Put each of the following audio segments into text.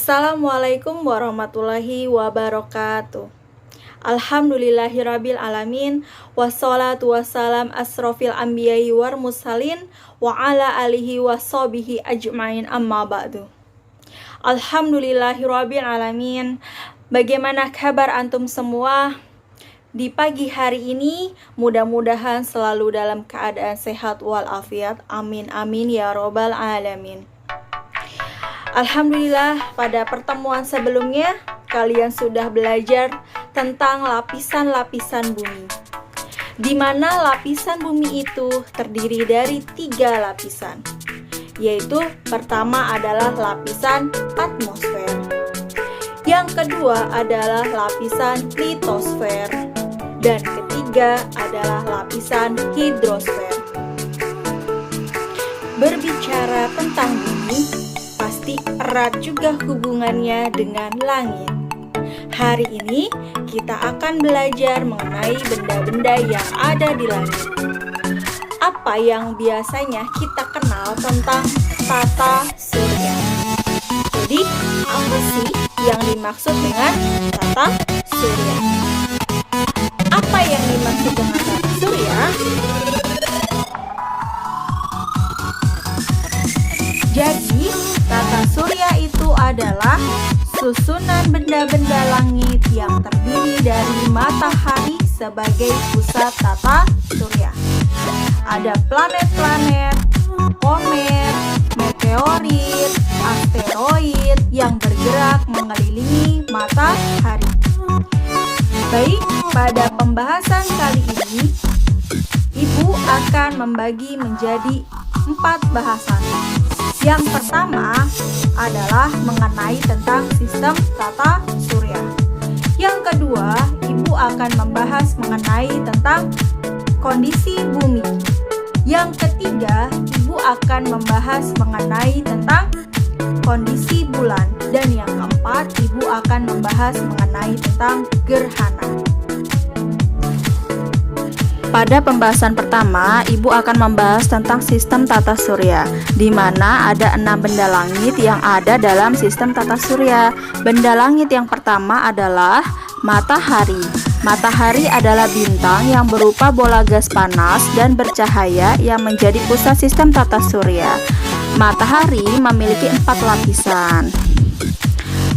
Assalamualaikum warahmatullahi wabarakatuh. Alhamdulillahirabbil alamin, wassalatu wassalam asrofil anbiya'i war mursalin wa ala alihi washabihi ajmain, amma ba'du. Alhamdulillahirabbil alamin. Bagaimana kabar antum semua? Di pagi hari ini mudah-mudahan selalu dalam keadaan sehat walafiat. Amin amin ya robbal alamin. Alhamdulillah, pada pertemuan sebelumnya kalian sudah belajar tentang lapisan-lapisan bumi, di mana lapisan bumi itu terdiri dari 3 lapisan, yaitu pertama adalah lapisan atmosfer, yang kedua adalah lapisan litosfer, dan ketiga adalah lapisan hidrosfer. Berbicara tentang bumi, pasti erat juga hubungannya dengan langit. Hari ini kita akan belajar mengenai benda-benda yang ada di langit. Apa yang biasanya kita kenal tentang tata surya? Jadi, apa sih yang dimaksud dengan tata surya? Apa yang dimaksud dengan tata surya? Jadi, tata surya itu adalah susunan benda-benda langit yang terdiri dari matahari sebagai pusat tata surya. Ada planet-planet, komet, meteorit, asteroid yang bergerak mengelilingi matahari. Baik, pada pembahasan kali ini, Ibu akan membagi menjadi 4 bahasan. Yang pertama adalah mengenai tentang sistem tata surya. Yang kedua, Ibu akan membahas mengenai tentang kondisi bumi. Yang ketiga, Ibu akan membahas mengenai tentang kondisi bulan. Dan yang keempat, Ibu akan membahas mengenai tentang gerhana. Pada pembahasan pertama, Ibu akan membahas tentang sistem tata surya, di mana ada 6 benda langit yang ada dalam sistem tata surya. Benda langit yang pertama adalah matahari. Matahari adalah bintang yang berupa bola gas panas dan bercahaya yang menjadi pusat sistem tata surya. Matahari memiliki 4 lapisan.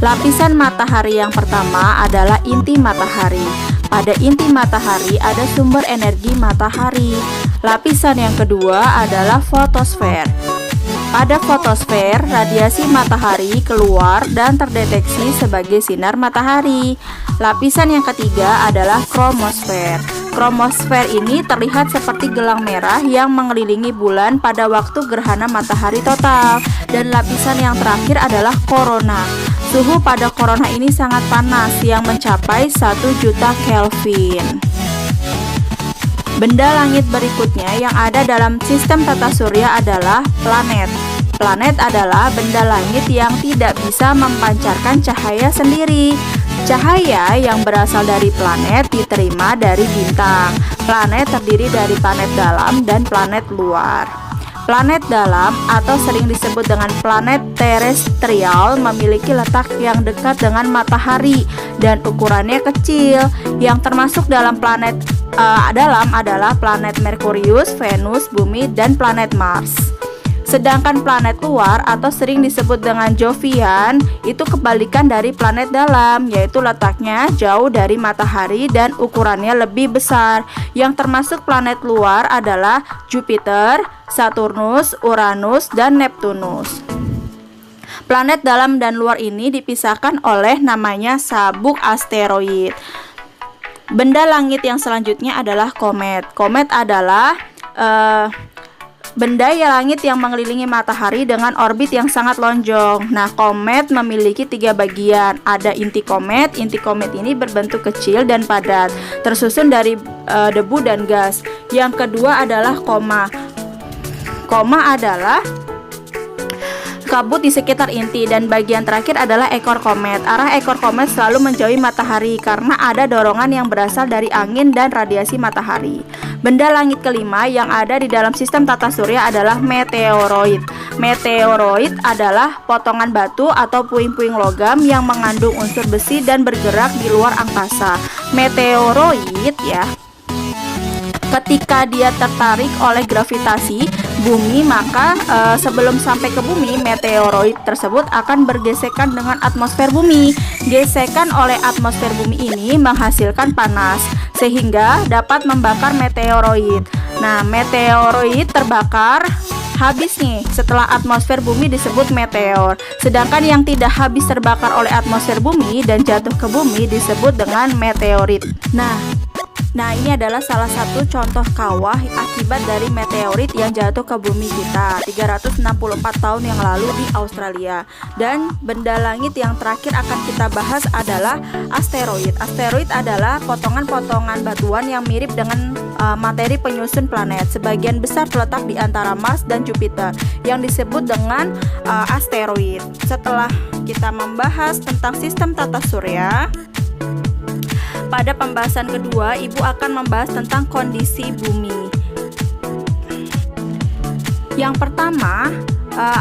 Lapisan matahari yang pertama adalah inti matahari. Pada inti matahari ada sumber energi matahari. Lapisan yang kedua adalah fotosfer. Pada fotosfer, radiasi matahari keluar dan terdeteksi sebagai sinar matahari. Lapisan yang ketiga adalah kromosfer. Kromosfer ini terlihat seperti gelang merah yang mengelilingi bulan pada waktu gerhana matahari total. Dan lapisan yang terakhir adalah korona. Suhu pada korona ini sangat panas yang mencapai 1 juta Kelvin. Benda langit berikutnya yang ada dalam sistem tata surya adalah planet. Planet adalah benda langit yang tidak bisa memancarkan cahaya sendiri. Cahaya yang berasal dari planet diterima dari bintang. Planet terdiri dari planet dalam dan planet luar. Planet dalam atau sering disebut dengan planet terestrial memiliki letak yang dekat dengan matahari dan ukurannya kecil. Yang termasuk dalam planet dalam adalah planet Merkurius, Venus, Bumi, dan planet Mars. Sedangkan planet luar atau sering disebut dengan Jovian itu kebalikan dari planet dalam, yaitu letaknya jauh dari matahari dan ukurannya lebih besar. Yang termasuk planet luar adalah Jupiter, Saturnus, Uranus, dan Neptunus. Planet dalam dan luar ini dipisahkan oleh namanya sabuk asteroid. Benda langit yang selanjutnya adalah komet. Komet adalah benda langit yang mengelilingi matahari dengan orbit yang sangat lonjong. Nah, komet memiliki 3 bagian. Ada inti komet. Inti komet ini berbentuk kecil dan padat, tersusun dari debu dan gas. Yang kedua adalah koma. Koma adalah kabut di sekitar inti, dan bagian terakhir adalah ekor komet. Arah ekor komet selalu menjauhi matahari karena ada dorongan yang berasal dari angin dan radiasi matahari. Benda langit kelima yang ada di dalam sistem tata surya adalah meteoroid. Meteoroid adalah potongan batu atau puing-puing logam yang mengandung unsur besi dan bergerak di luar angkasa. Meteoroid ketika dia tertarik oleh gravitasi bumi, maka sebelum sampai ke bumi, meteoroid tersebut akan bergesekan dengan atmosfer bumi. Gesekan oleh atmosfer bumi ini menghasilkan panas sehingga dapat membakar meteoroid. Nah, meteoroid terbakar habis nih setelah atmosfer bumi disebut meteor. Sedangkan yang tidak habis terbakar oleh atmosfer bumi dan jatuh ke bumi disebut dengan meteorit. Nah, ini adalah salah satu contoh kawah akibat dari meteorit yang jatuh ke bumi kita 364 tahun yang lalu di Australia. Dan benda langit yang terakhir akan kita bahas adalah asteroid. Asteroid adalah potongan-potongan batuan yang mirip dengan materi penyusun planet. Sebagian besar terletak di antara Mars dan Jupiter yang disebut dengan asteroid. Setelah kita membahas tentang sistem tata surya, pada pembahasan kedua, Ibu akan membahas tentang kondisi bumi. Yang pertama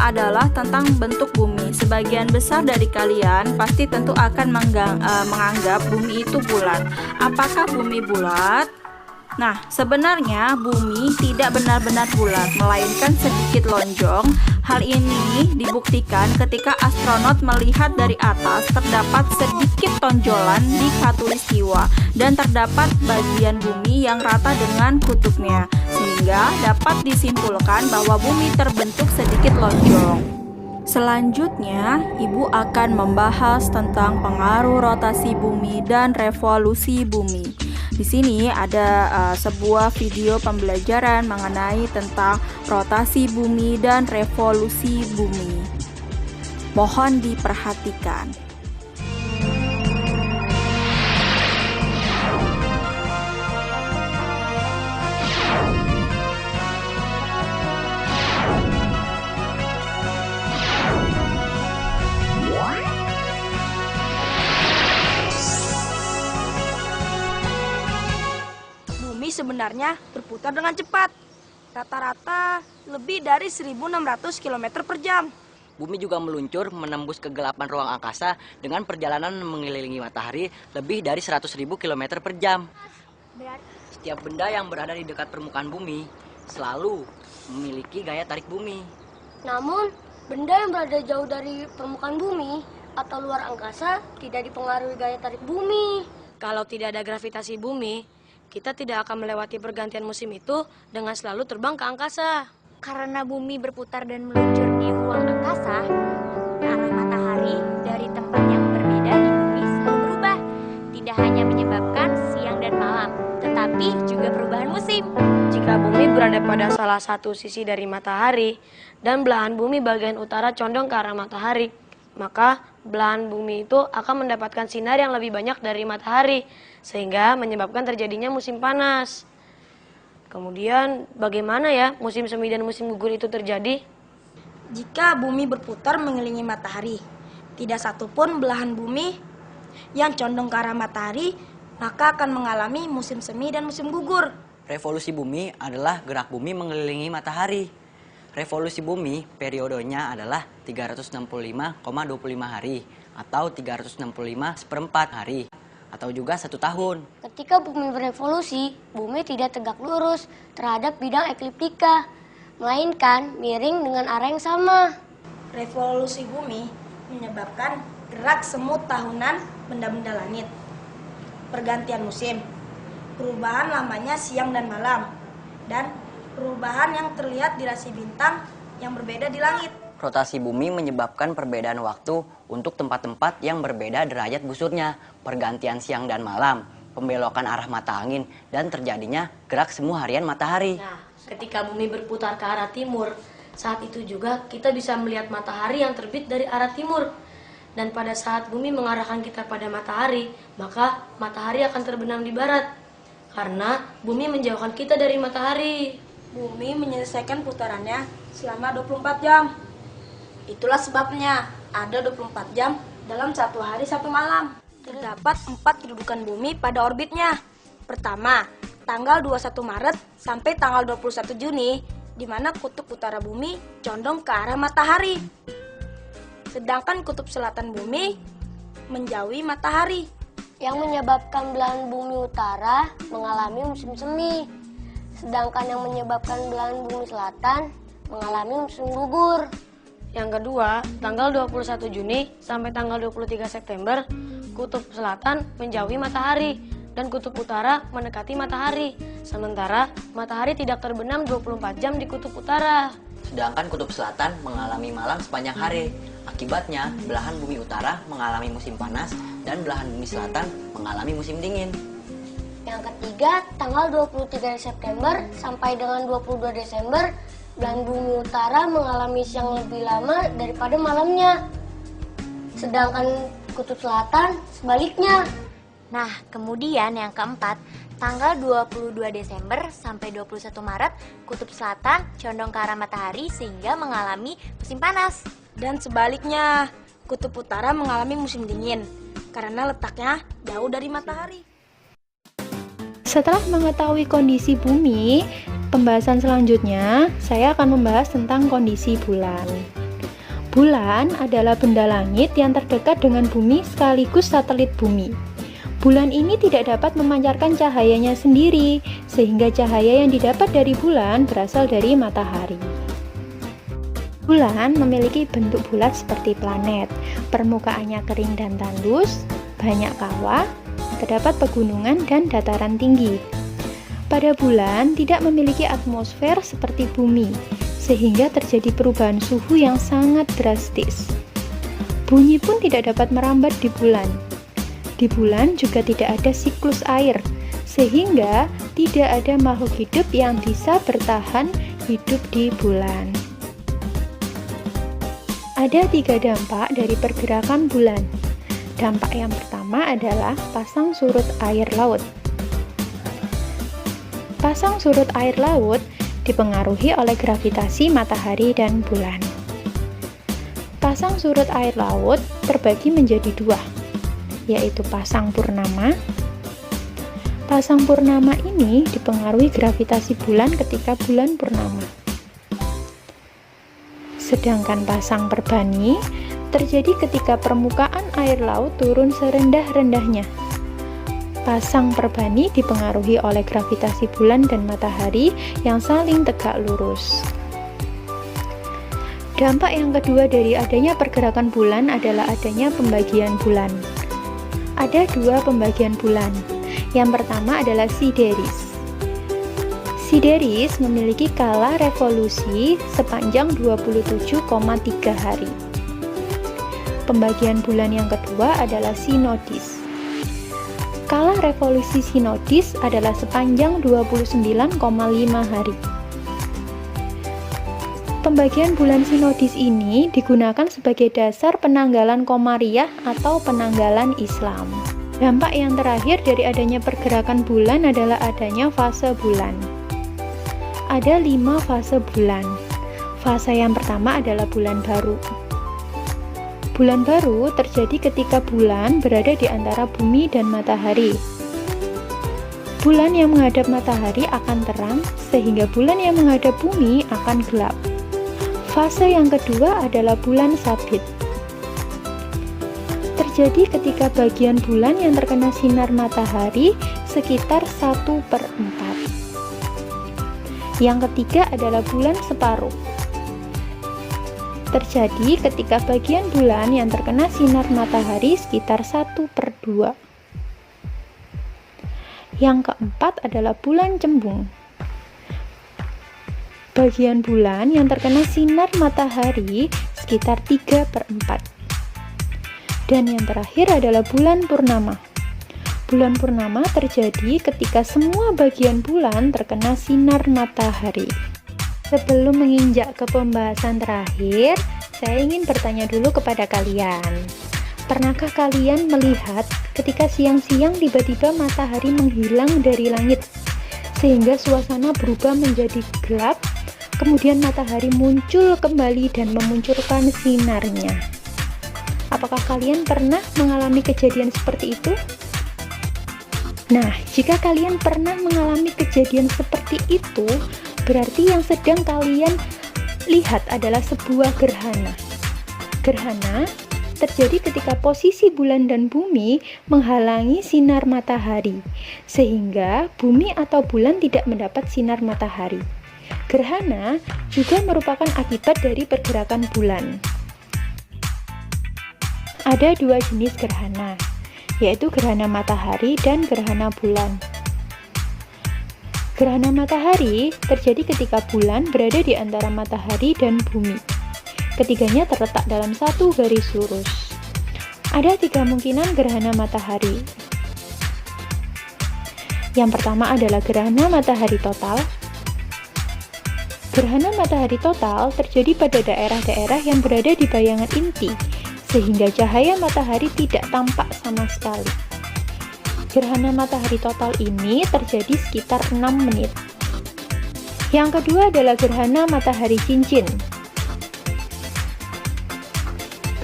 adalah tentang bentuk bumi. Sebagian besar dari kalian pasti tentu akan menganggap bumi itu bulat. Apakah bumi bulat? Nah, sebenarnya bumi tidak benar-benar bulat, melainkan sedikit lonjong. Hal ini dibuktikan ketika astronot melihat dari atas terdapat sedikit tonjolan di khatulistiwa dan terdapat bagian bumi yang rata dengan kutubnya, sehingga dapat disimpulkan bahwa bumi terbentuk sedikit lonjong. Selanjutnya, Ibu akan membahas tentang pengaruh rotasi bumi dan revolusi bumi. Di sini ada sebuah video pembelajaran mengenai tentang rotasi bumi dan revolusi bumi. Mohon diperhatikan. Sebenarnya berputar dengan cepat, rata-rata lebih dari 1.600 km per jam. Bumi juga meluncur menembus kegelapan ruang angkasa dengan perjalanan mengelilingi matahari lebih dari 100.000 km per jam. Setiap benda yang berada di dekat permukaan bumi selalu memiliki gaya tarik bumi. Namun, benda yang berada jauh dari permukaan bumi atau luar angkasa tidak dipengaruhi gaya tarik bumi. Kalau tidak ada gravitasi bumi, kita tidak akan melewati pergantian musim itu dengan selalu terbang ke angkasa. Karena bumi berputar dan meluncur di ruang angkasa, arah matahari dari tempat yang berbeda di bumi selalu berubah. Tidak hanya menyebabkan siang dan malam, tetapi juga perubahan musim. Jika bumi berada pada salah satu sisi dari matahari dan belahan bumi bagian utara condong ke arah matahari, maka belahan bumi itu akan mendapatkan sinar yang lebih banyak dari matahari, sehingga menyebabkan terjadinya musim panas. Kemudian bagaimana ya musim semi dan musim gugur itu terjadi? Jika bumi berputar mengelilingi matahari, tidak satupun belahan bumi yang condong ke arah matahari, maka akan mengalami musim semi dan musim gugur. Revolusi bumi adalah gerak bumi mengelilingi matahari. Revolusi bumi periodenya adalah 365,25 hari atau 365/4 hari atau juga 1 tahun. Ketika bumi berevolusi, bumi tidak tegak lurus terhadap bidang ekliptika, melainkan miring dengan arah yang sama. Revolusi bumi menyebabkan gerak semut tahunan benda-benda langit, pergantian musim, perubahan lamanya siang dan malam, dan perubahan yang terlihat di rasi bintang yang berbeda di langit. Rotasi bumi menyebabkan perbedaan waktu untuk tempat-tempat yang berbeda derajat busurnya, pergantian siang dan malam, pembelokan arah mata angin, dan terjadinya gerak semu harian matahari. Nah, ketika bumi berputar ke arah timur, saat itu juga kita bisa melihat matahari yang terbit dari arah timur. Dan pada saat bumi mengarahkan kita pada matahari, maka matahari akan terbenam di barat. Karena bumi menjauhkan kita dari matahari. Bumi menyelesaikan putarannya selama 24 jam. Itulah sebabnya ada 24 jam dalam satu hari satu malam. Terdapat 4 kedudukan bumi pada orbitnya. Pertama, tanggal 21 Maret sampai tanggal 21 Juni, di mana kutub utara bumi condong ke arah matahari. Sedangkan kutub selatan bumi menjauhi matahari. Yang menyebabkan belahan bumi utara mengalami musim semi. Sedangkan yang menyebabkan belahan bumi selatan mengalami musim gugur. Yang kedua, tanggal 21 Juni sampai tanggal 23 September, kutub selatan menjauhi matahari dan kutub utara mendekati matahari. Sementara matahari tidak terbenam 24 jam di kutub utara. Sedangkan kutub selatan mengalami malam sepanjang hari. Akibatnya, belahan bumi utara mengalami musim panas dan belahan bumi selatan mengalami musim dingin. Yang ketiga, tanggal 23 September sampai dengan 22 Desember, belahan bumi utara mengalami siang lebih lama daripada malamnya. Sedangkan kutub selatan sebaliknya. Nah, kemudian yang keempat, tanggal 22 Desember sampai 21 Maret, kutub selatan condong ke arah matahari sehingga mengalami musim panas. Dan sebaliknya, kutub utara mengalami musim dingin karena letaknya jauh dari matahari. Setelah mengetahui kondisi bumi, pembahasan selanjutnya saya akan membahas tentang kondisi bulan. Bulan adalah benda langit yang terdekat dengan bumi sekaligus satelit bumi. Bulan ini tidak dapat memancarkan cahayanya sendiri, sehingga cahaya yang didapat dari bulan berasal dari matahari. Bulan memiliki bentuk bulat seperti planet, permukaannya kering dan tandus, banyak kawah, terdapat pegunungan dan dataran tinggi. Pada bulan tidak memiliki atmosfer seperti bumi, sehingga terjadi perubahan suhu yang sangat drastis. Bunyi pun tidak dapat merambat di bulan. Di bulan juga tidak ada siklus air, sehingga tidak ada makhluk hidup yang bisa bertahan hidup di bulan. Ada 3 dampak dari pergerakan bulan. Dampak yang pertama adalah pasang surut air laut. Pasang surut air laut dipengaruhi oleh gravitasi matahari dan bulan. Pasang surut air laut terbagi menjadi 2, yaitu pasang purnama. Pasang purnama ini dipengaruhi gravitasi bulan ketika bulan purnama. Sedangkan pasang perbani terjadi ketika permukaan air laut turun serendah-rendahnya. Pasang perbani dipengaruhi oleh gravitasi bulan dan matahari yang saling tegak lurus. Dampak yang kedua dari adanya pergerakan bulan adalah adanya pembagian bulan. Ada 2 pembagian bulan. Yang pertama adalah sideris. Sideris memiliki kala revolusi sepanjang 27,3 hari. Pembagian bulan yang kedua adalah sinodis. Kala revolusi sinodis adalah sepanjang 29,5 hari. Pembagian bulan sinodis ini digunakan sebagai dasar penanggalan Komariah atau penanggalan Islam. Dampak yang terakhir dari adanya pergerakan bulan adalah adanya fase bulan. Ada 5 fase bulan. Fase yang pertama adalah bulan baru. Bulan baru terjadi ketika bulan berada di antara bumi dan matahari. Bulan yang menghadap matahari akan terang, sehingga bulan yang menghadap bumi akan gelap. Fase yang kedua adalah bulan sabit. Terjadi ketika bagian bulan yang terkena sinar matahari sekitar 1/4. Yang ketiga adalah bulan separuh. Terjadi ketika bagian bulan yang terkena sinar matahari sekitar 1/2. Yang keempat adalah bulan cembung. Bagian bulan yang terkena sinar matahari sekitar 3/4. Dan yang terakhir adalah bulan purnama. Bulan purnama terjadi ketika semua bagian bulan terkena sinar matahari. Sebelum menginjak ke pembahasan terakhir, saya ingin bertanya dulu kepada kalian. Pernahkah kalian melihat ketika siang-siang tiba-tiba matahari menghilang dari langit, sehingga suasana berubah menjadi gelap, kemudian matahari muncul kembali dan memunculkan sinarnya. Apakah kalian pernah mengalami kejadian seperti itu? Nah, jika kalian pernah mengalami kejadian seperti itu, berarti yang sedang kalian lihat adalah sebuah gerhana. Gerhana terjadi ketika posisi bulan dan bumi menghalangi sinar matahari, sehingga bumi atau bulan tidak mendapat sinar matahari. Gerhana juga merupakan akibat dari pergerakan bulan. Ada dua jenis gerhana, yaitu gerhana matahari dan gerhana bulan. Gerhana matahari terjadi ketika bulan berada di antara matahari dan bumi. Ketiganya terletak dalam satu garis lurus. Ada 3 kemungkinan gerhana matahari. Yang pertama adalah gerhana matahari total. Gerhana matahari total terjadi pada daerah-daerah yang berada di bayangan inti, sehingga cahaya matahari tidak tampak sama sekali. Gerhana matahari total ini terjadi sekitar 6 menit. Yang kedua adalah gerhana matahari cincin.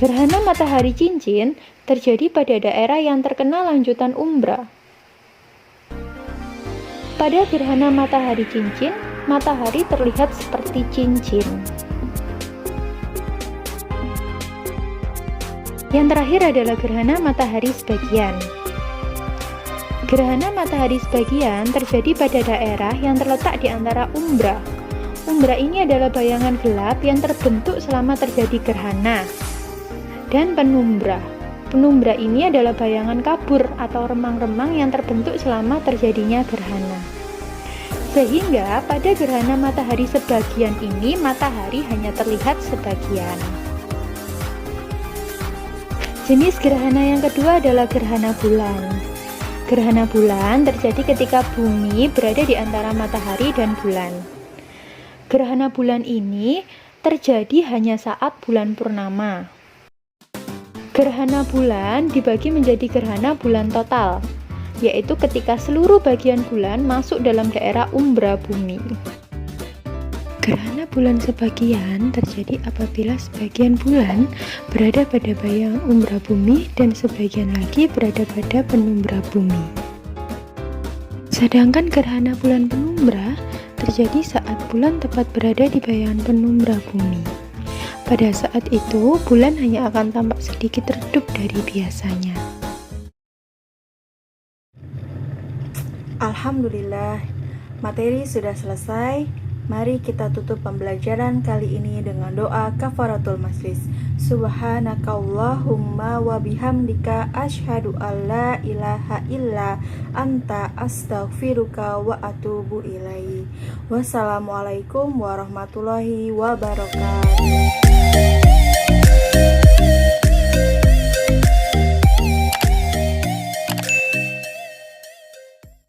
Gerhana matahari cincin terjadi pada daerah yang terkena lanjutan umbra. Pada gerhana matahari cincin, matahari terlihat seperti cincin. Yang terakhir adalah gerhana matahari sebagian. Gerhana matahari sebagian terjadi pada daerah yang terletak di antara umbra. Umbra ini adalah bayangan gelap yang terbentuk selama terjadi gerhana. Dan penumbra. Penumbra ini adalah bayangan kabur atau remang-remang yang terbentuk selama terjadinya gerhana. Sehingga pada gerhana matahari sebagian ini, matahari hanya terlihat sebagian. Jenis gerhana yang kedua adalah gerhana bulan. Gerhana bulan terjadi ketika bumi berada di antara matahari dan bulan. Gerhana bulan ini terjadi hanya saat bulan purnama. Gerhana bulan dibagi menjadi gerhana bulan total, yaitu ketika seluruh bagian bulan masuk dalam daerah umbra bumi. Gerhana bulan sebagian terjadi apabila sebagian bulan berada pada bayangan umbra bumi dan sebagian lagi berada pada penumbra bumi. Sedangkan gerhana bulan penumbra terjadi saat bulan tepat berada di bayangan penumbra bumi. Pada saat itu, bulan hanya akan tampak sedikit redup dari biasanya. Alhamdulillah, materi sudah selesai. Mari kita tutup pembelajaran kali ini dengan doa kafaratul majlis. Subhanakallahumma wa bihamdika asyhadu alla ilaha illa anta astaghfiruka wa atubu ilaik. Wassalamualaikum warahmatullahi wabarakatuh.